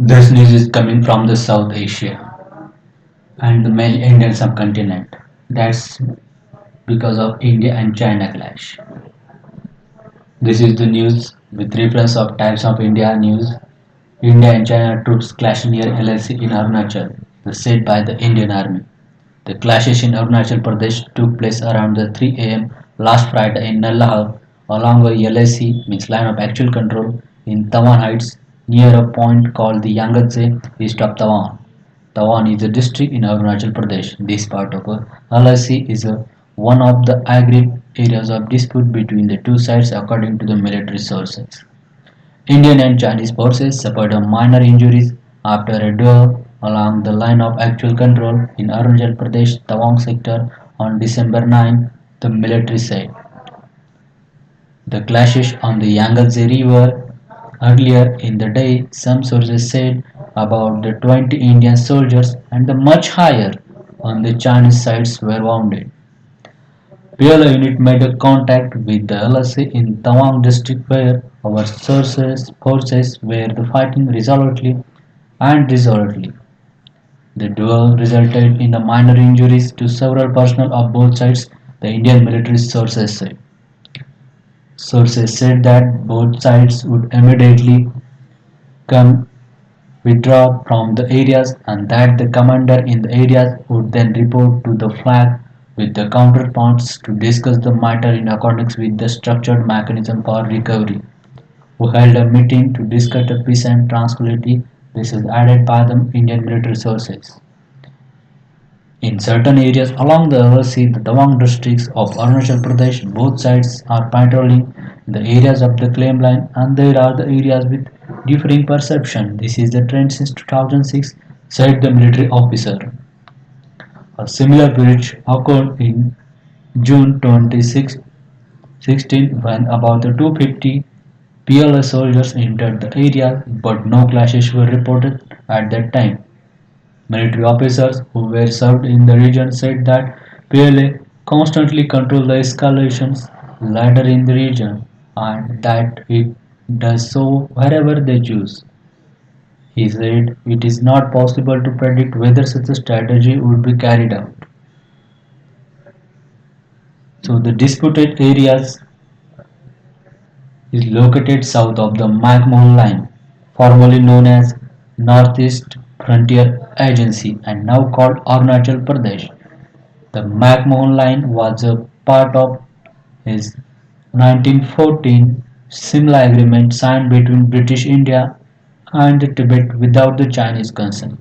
This news is coming from the South Asia and the main Indian subcontinent. That's because of India and China clash. This is the news with reference of Times of India news. India and China troops clash near LLC in Arunachal, said by the Indian Army. The clashes in Arunachal Pradesh took place around the 3 a.m. last Friday in Nallahar along a LAC means line of actual control in Tawan Heights near a point called the Yangatse east of Tawan. Tawan is a district in Arunachal Pradesh. This part of a LAC is one of the aggrieved areas of dispute between the two sides according to the military sources. Indian and Chinese forces suffered minor injuries after a duel along the line of actual control in Arunachal Pradesh Tawang sector on December 9, the military said. The clashes on the Yangtze River earlier in the day, some sources said about the 20 Indian soldiers and the much higher on the Chinese sides were wounded. PLA unit made a contact with the LSA in Tawang district where our forces were the fighting resolutely and resolutely. The duel resulted in the minor injuries to several personnel of both sides, the Indian military sources said. Sources said that both sides would immediately come withdraw from the areas and that the commander in the areas would then report to the flag with the counterparts to discuss the matter in accordance with the structured mechanism for recovery, who held a meeting to discuss the peace and tranquility. This is added by the Indian military sources. In certain areas along the Sea, the Tawang districts of Arunachal Pradesh, both sides are patrolling the areas of the claim line and there are the areas with differing perception. This is the trend since 2006, said the military officer. A similar breach occurred in June 2016 when about 250 PLA soldiers entered the area but no clashes were reported at that time. Military officers who were served in the region said that PLA constantly control the escalations ladder in the region and that it does so wherever they choose. He said it is not possible to predict whether such a strategy would be carried out. So the disputed areas is located south of the McMahon Line, formerly known as Northeast Frontier Agency and now called Arunachal Pradesh. The McMahon Line was a part of his 1914 Simla Agreement signed between British India and Tibet without the Chinese consent.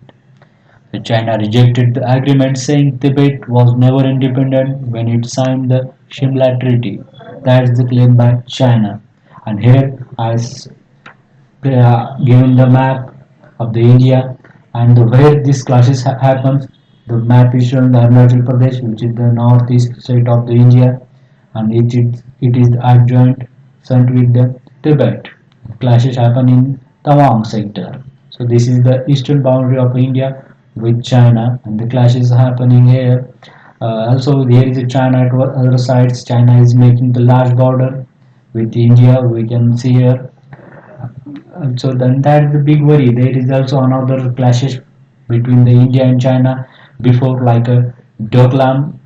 China rejected the agreement saying Tibet was never independent when it signed the Shimla Treaty. That is the claim by China. And here I given the map of the India and where these clashes happens. The map is shown the Arunachal Pradesh, which is the northeast state of the India, and it is adjoint with the Tibet. Clashes happen in Tawang sector. So this is the eastern boundary of India with China, and the clashes happening here. Also, there is a China at other sides. China is making the large border with India. We can see here. So then that's the big worry. There is also another clashes between the India and China before like a Doklam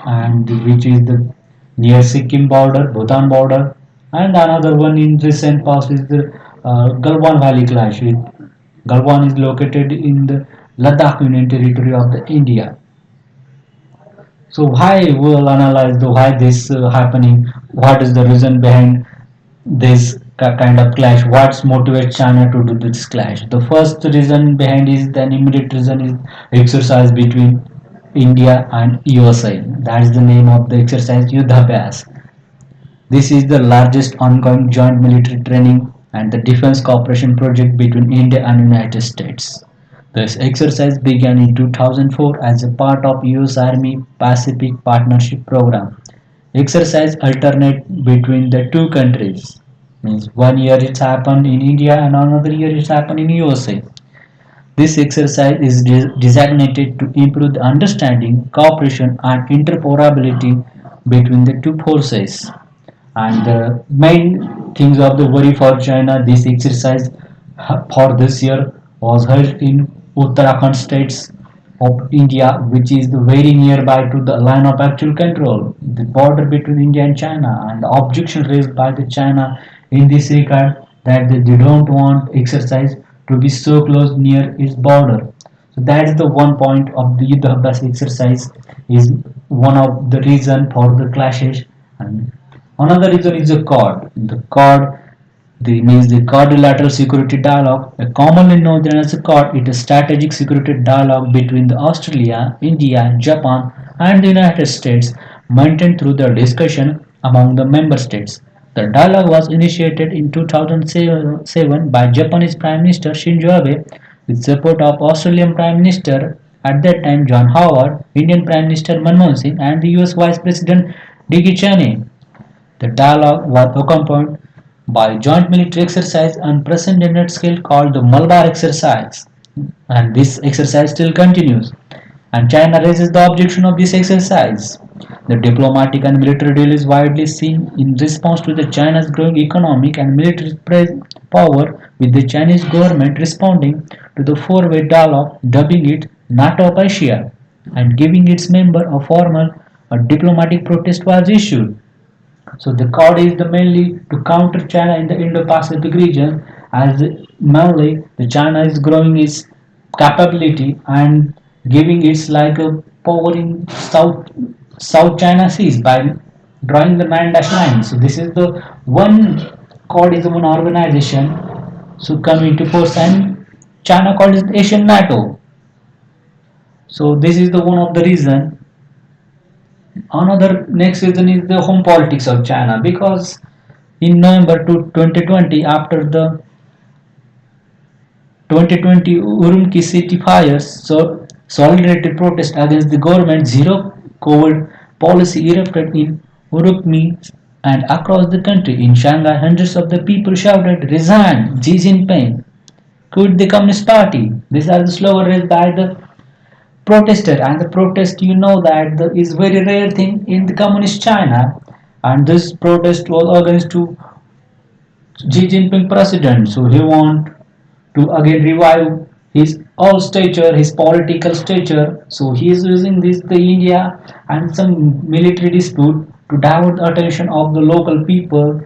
and which is the near Sikkim border, Bhutan border, and another one in recent past is the Galwan Valley clash. Galwan is located in the Ladakh Union Territory of the India. So why we'll analyze the why this happening? What is the reason behind this kind of clash? What motivates China to do this clash? The first reason behind is the immediate reason is exercise between India and USA. That is the name of the exercise Yuddhabhyas. This is the largest ongoing joint military training and the defense cooperation project between India and United States. This exercise began in 2004 as a part of US Army Pacific Partnership Program. Exercise alternate between the two countries. Means one year it's happened in India and another year it's happened in USA. This exercise is designated to improve the understanding, cooperation and interoperability between the two forces. And the main things of the worry for China, this exercise for this year was held in Uttarakhand states of India, which is very nearby to the line of actual control, the border between India and China, and the objection raised by the China in this regard that they don't want exercise to be so close near its border. So that is the one point of the Yuddhabas exercise is one of the reason for the clashes, and another reason is the Quad. The Quad the means the quadrilateral security dialogue, commonly known as a Quad, is a strategic security dialogue between the Australia, India, Japan, and the United States, maintained through the discussion among the member states. The dialogue was initiated in 2007 by Japanese Prime Minister Shinzo Abe with support of Australian Prime Minister at that time John Howard, Indian Prime Minister Manmohan Singh, and the US Vice President Dick Cheney. The dialogue was accompanied by joint military exercise on unprecedented scale called the Malabar exercise, and this exercise still continues. And China raises the objection of this exercise. The diplomatic and military deal is widely seen in response to the China's growing economic and military power, with the Chinese government responding to the four-way dialogue, dubbing it NATO of Asia, and giving its member a formal diplomatic protest was issued. So the Quad is the mainly to counter China in the Indo-Pacific region, as mainly the China is growing its capability and giving its like a power in South China Seas by drawing the nine dash line. So this is the one Quad is the one organization. So coming to force, and China called it Asian NATO. So this is the one of the reason. Another next reason is the home politics of China, because in November 2020, after the 2020 Urumqi city fires, so solidarity protest against the government zero COVID policy erupted in Urumqi and across the country. In Shanghai, hundreds of the people shouted, "Resign, Xi Jinping! Quit the Communist Party!" These are the slogan raised by the protester, and the protest, you know that is very rare thing in the communist China, and this protest was against to Xi Jinping president. So he want to again revive his all stature, his political stature. So he is using this the India and some military dispute to divert the attention of the local people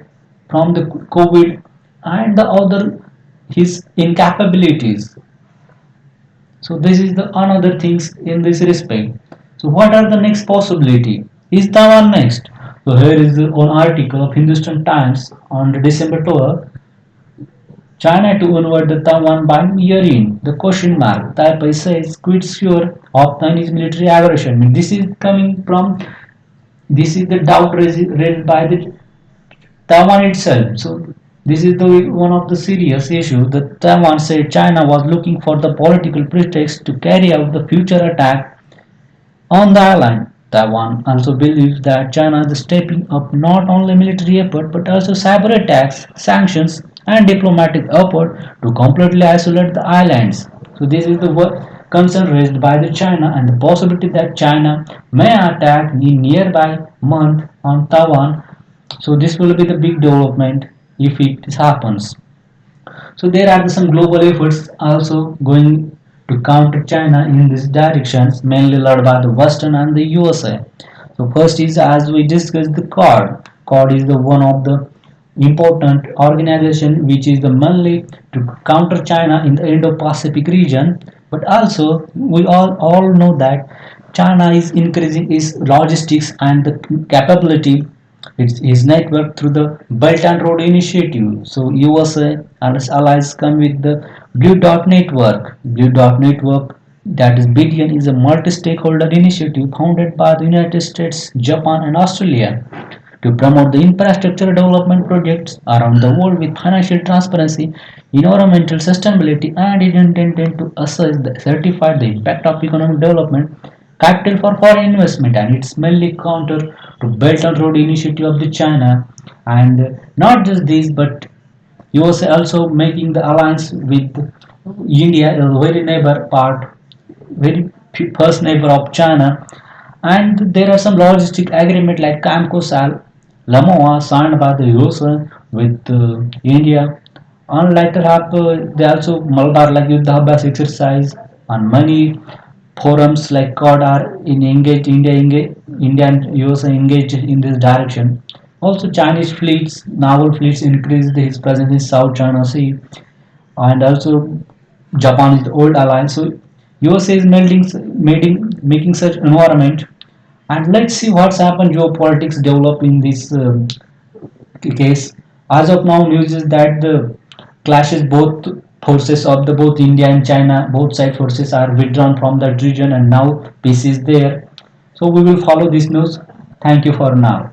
from the COVID and the other his incapabilities. So this is the another things in this respect. So what are the next possibility? Is Taiwan next? So here is the one article of Hindustan Times on the December 12. China to invade the Taiwan by year-end. The question mark. Taipei says quite sure of Chinese military aggression. I mean, this is coming from this is the doubt raised by the Taiwan itself. So this is the one of the serious issues that Taiwan said China was looking for the political pretext to carry out the future attack on the island. Taiwan also believes that China is stepping up not only military effort but also cyber attacks, sanctions, and diplomatic effort to completely isolate the islands. So this is the concern raised by the China and the possibility that China may attack the nearby month on Taiwan. So this will be the big development if it happens. So there are some global efforts also going to counter China in these directions, mainly led by the Western and the USA. So first is, as we discussed, the Quad. Quad is the one of the important organization which is the mainly to counter China in the Indo-Pacific region. But also we all know that China is increasing its logistics and the capability its network through the Belt and Road Initiative. So USA and its allies come with the Blue Dot Network. Blue Dot Network, that is BDN, is a multi-stakeholder initiative founded by the United States, Japan, and Australia to promote the infrastructure development projects around the world with financial transparency, environmental sustainability, and is intended to assess the certify the impact of economic development capital for foreign investment, and it's mainly counter to Belt and Road Initiative of the China. And not just this, but USA also making the alliance with India, a very neighbor part, very first neighbor of China. And there are some logistic agreement like Camco Sal, Lamoa signed by the USA with India, On later half, they also Malabar like Yuddhabas exercise on many forums like COD are in engaged India and USA engaged in this direction. Also, Chinese fleets, naval fleets increased his presence in South China Sea, and also Japan is the old ally. So USA is making such environment, and let's see what's happened. Geopolitics develop in this case. As of now, news is that the clashes both forces of the both India and China, both side forces are withdrawn from that region, and now peace is there. So we will follow this news. Thank you for now.